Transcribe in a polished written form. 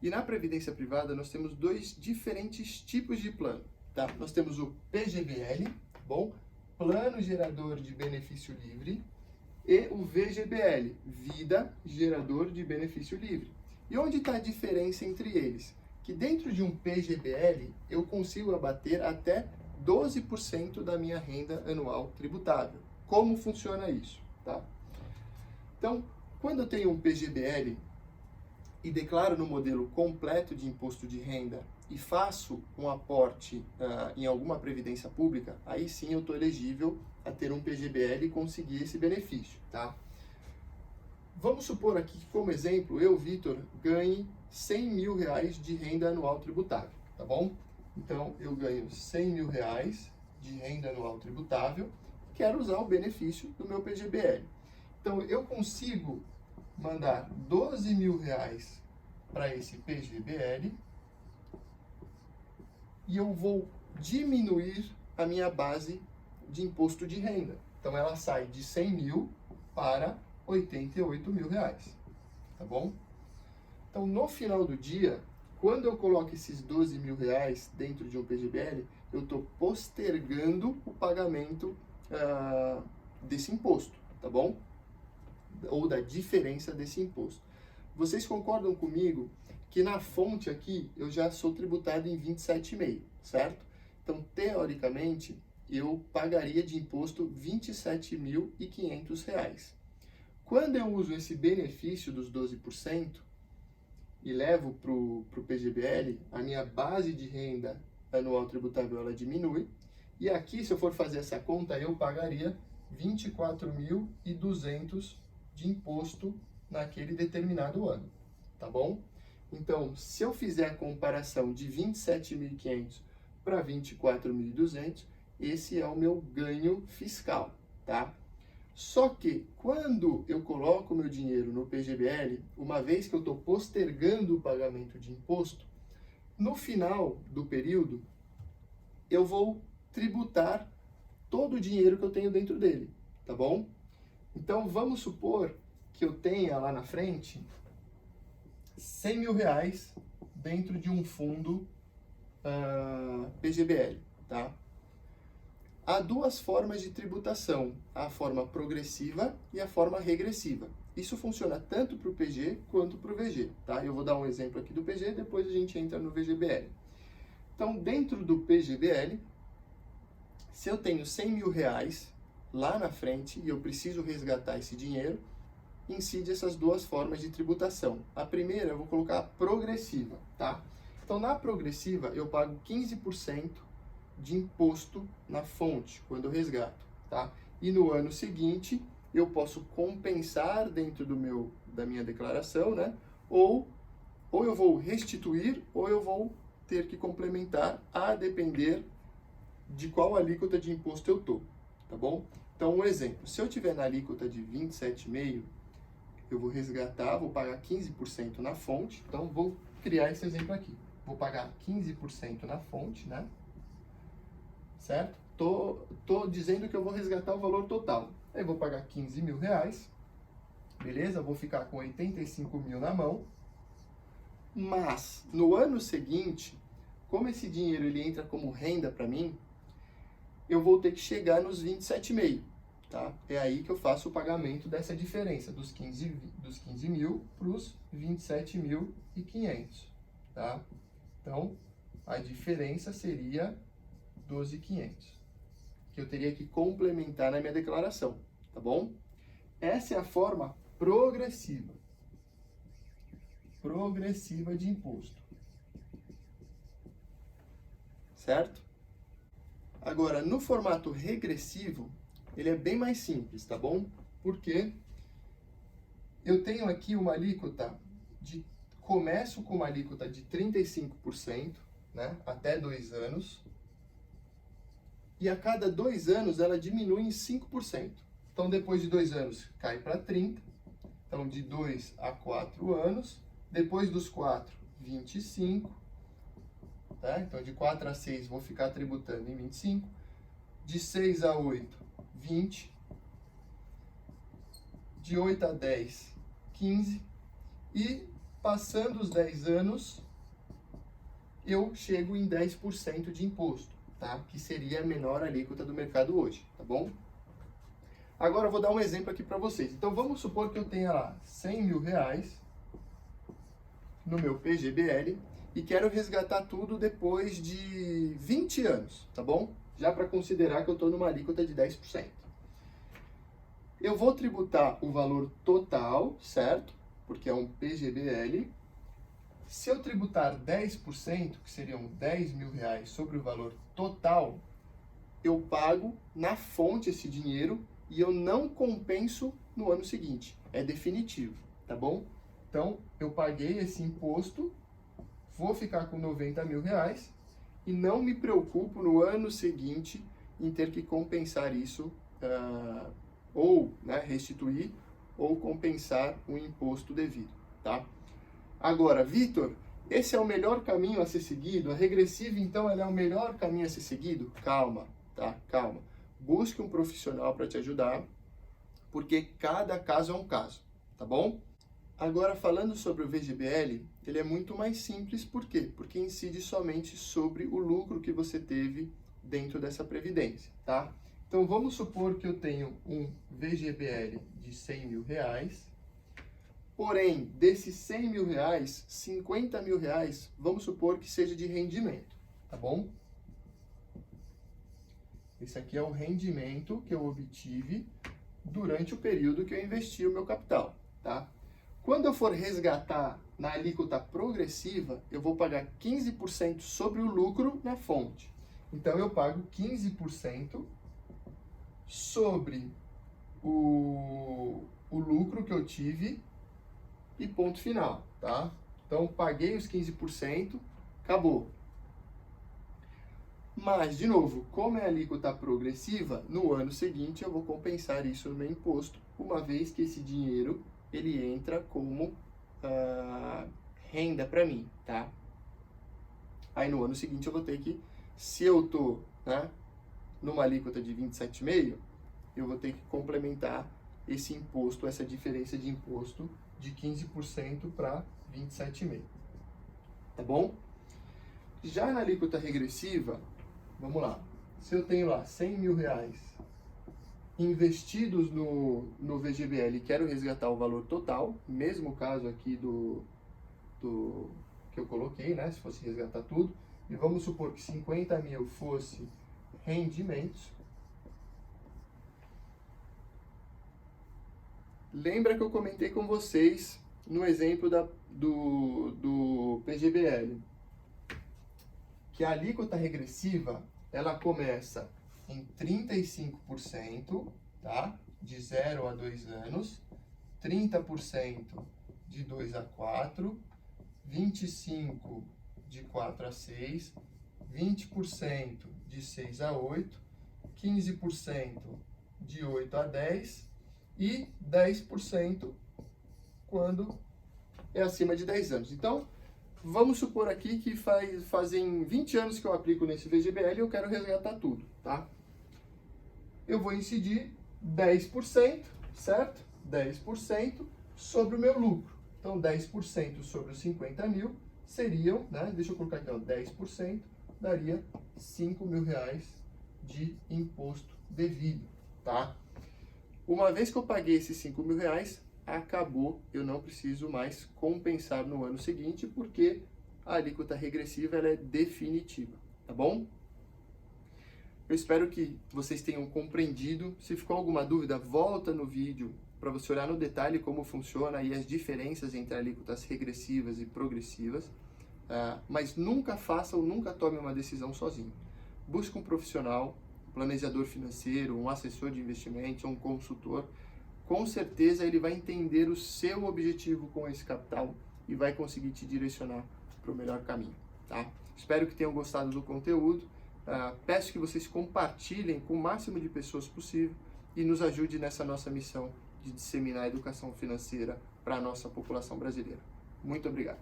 E na Previdência Privada nós temos dois diferentes tipos de plano, tá? Nós temos o PGBL, bom? Plano Gerador de Benefício Livre, e o VGBL, Vida Gerador de Benefício Livre. E onde está a diferença entre eles? Que dentro de um PGBL eu consigo abater até 12% da minha renda anual tributável. Como funciona isso? Tá? Então, quando eu tenho um PGBL e declaro no modelo completo de imposto de renda e faço um aporte em alguma previdência pública, aí sim eu estou elegível a ter um PGBL e conseguir esse benefício, tá? Vamos supor aqui que, como exemplo, eu, Vitor, ganhe R$100 mil de renda anual tributável, tá bom? Então, eu ganho R$100 mil de renda anual tributável, quero usar o benefício do meu PGBL. Então, eu consigo mandar R$12 mil para esse PGBL e eu vou diminuir a minha base de imposto de renda. Então, ela sai de 100 mil para 88 mil reais, tá bom? Então, no final do dia, quando eu coloco esses 12 mil reais dentro de um PGBL, eu estou postergando o pagamento desse imposto, tá bom? Ou da diferença desse imposto. Vocês concordam comigo que na fonte aqui eu já sou tributado em 27,5, certo? Então, teoricamente, eu pagaria de imposto R$ 27.500. Quando eu uso esse benefício dos 12% e levo para o PGBL, a minha base de renda anual tributável ela diminui. E aqui, se eu for fazer essa conta, eu pagaria R$ 24.200 de imposto naquele determinado ano, tá bom? Então, se eu fizer a comparação de 27.500 para 24.200, esse é o meu ganho fiscal, tá? Só que, quando eu coloco meu dinheiro no PGBL, uma vez que eu estou postergando o pagamento de imposto, no final do período, eu vou tributar todo o dinheiro que eu tenho dentro dele, tá bom? Então, vamos supor que eu tenha lá na frente R$100 mil dentro de um fundo PGBL, tá? Há duas formas de tributação, a forma progressiva e a forma regressiva. Isso funciona tanto para o PG quanto para o VG, tá? Eu vou dar um exemplo aqui do PG, depois a gente entra no VGBL. Então, dentro do PGBL, se eu tenho R$100 mil lá na frente e eu preciso resgatar esse dinheiro, incide essas duas formas de tributação. A primeira eu vou colocar a progressiva, tá? Então, na progressiva, eu pago 15% de imposto na fonte, quando eu resgato, tá? E no ano seguinte, eu posso compensar dentro da minha declaração, né? Ou eu vou restituir, ou eu vou ter que complementar, a depender de qual alíquota de imposto eu tô, tá bom? Então, um exemplo, se eu tiver na alíquota de 27,5%, eu vou resgatar, vou pagar 15% na fonte. Então, vou criar esse exemplo aqui. Vou pagar 15% na fonte, né? Certo? Tô dizendo que eu vou resgatar o valor total. Aí, vou pagar R$15 mil. Beleza? Vou ficar com 85 mil na mão. Mas, no ano seguinte, como esse dinheiro ele entra como renda para mim, eu vou ter que chegar nos 27,5. Tá? É aí que eu faço o pagamento dessa diferença, dos 15 mil para os 27.500, tá? Então, a diferença seria 12.500, que eu teria que complementar na minha declaração, tá bom? Essa é a forma progressiva de imposto, certo? Agora, no formato regressivo, ele é bem mais simples, tá bom? Porque eu tenho aqui uma alíquota começo com uma alíquota de 35%, né? Até 2 anos. E a cada 2 anos ela diminui em 5%. Então, depois de 2 anos, cai para 30%. Então, de 2 a 4 anos. Depois dos 4, 25%. Tá? Então, de 4 a 6, vou ficar tributando em 25%. De 6 a 8, 20%. De 8 a 10, 15%. E Passando os 10 anos, eu chego em 10% de imposto, tá? Que seria a menor alíquota do mercado hoje, tá bom? Agora eu vou dar um exemplo aqui para vocês. Então vamos supor que eu tenha lá 100 mil reais no meu PGBL e quero resgatar tudo depois de 20 anos, tá bom? Já para considerar que eu estou numa alíquota de 10%. Eu vou tributar o valor total, certo? Porque é um PGBL. Se eu tributar 10%, que seriam 10 mil reais sobre o valor total, eu pago na fonte esse dinheiro e eu não compenso no ano seguinte. É definitivo, tá bom? Então, eu paguei esse imposto, vou ficar com 90 mil reais e não me preocupo no ano seguinte em ter que compensar isso, ou restituir ou compensar o imposto devido, tá? Agora, Vitor, esse é o melhor caminho a ser seguido? A regressiva, então, ela é o melhor caminho a ser seguido? Calma, tá? Calma. Busque um profissional para te ajudar, porque cada caso é um caso, tá bom? Agora, falando sobre o VGBL, ele é muito mais simples, por quê? Porque incide somente sobre o lucro que você teve dentro dessa previdência, tá? Então, vamos supor que eu tenho um VGBL de 100 mil reais, porém, desses 100 mil reais, 50 mil reais, vamos supor que seja de rendimento, tá bom? Esse aqui é o rendimento que eu obtive durante o período que eu investi o meu capital, tá? Quando eu for resgatar na alíquota progressiva, eu vou pagar 15% sobre o lucro na fonte. Então, eu pago 15% sobre o lucro que eu tive e ponto final, tá? Então, paguei os 15%, acabou. Mas, de novo, como é a alíquota progressiva, no ano seguinte eu vou compensar isso no meu imposto, uma vez que esse dinheiro ele entra como renda para mim, tá? Aí no ano seguinte eu vou ter que, se eu tô numa alíquota de 27,5%, eu vou ter que complementar esse imposto, essa diferença de imposto de 15% para 27,5%, tá bom? Já na alíquota regressiva, vamos lá, se eu tenho lá 100 mil reais investidos no VGBL e quero resgatar o valor total, mesmo caso aqui do que eu coloquei, né, se fosse resgatar tudo, e vamos supor que 50 mil fosse rendimentos. Lembra que eu comentei com vocês no exemplo do PGBL, que a alíquota regressiva, ela começa em 35%, tá? De 0 a 2 anos, 30% de 2 a 4, 25% de 4 a 6, 20% de 6 a 8, 15% de 8 a 10 e 10% quando é acima de 10 anos. Então, vamos supor aqui que fazem 20 anos que eu aplico nesse VGBL e eu quero resgatar tudo, tá? Eu vou incidir 10%, certo? 10% sobre o meu lucro. Então, 10% sobre os 50 mil seriam, deixa eu colocar aqui, 10%, daria 5 mil reais de imposto devido, tá? Uma vez que eu paguei esses 5 mil reais, acabou, eu não preciso mais compensar no ano seguinte, porque a alíquota regressiva ela é definitiva, tá bom? Eu espero que vocês tenham compreendido. Se ficou alguma dúvida, volta no vídeo para você olhar no detalhe como funciona e as diferenças entre alíquotas regressivas e progressivas. Mas nunca faça ou nunca tome uma decisão sozinho. Busque um profissional, um planejador financeiro, um assessor de investimentos, um consultor. Com certeza ele vai entender o seu objetivo com esse capital e vai conseguir te direcionar para o melhor caminho, tá? Espero que tenham gostado do conteúdo. Peço que vocês compartilhem com o máximo de pessoas possível e nos ajude nessa nossa missão de disseminar a educação financeira para a nossa população brasileira. Muito obrigado.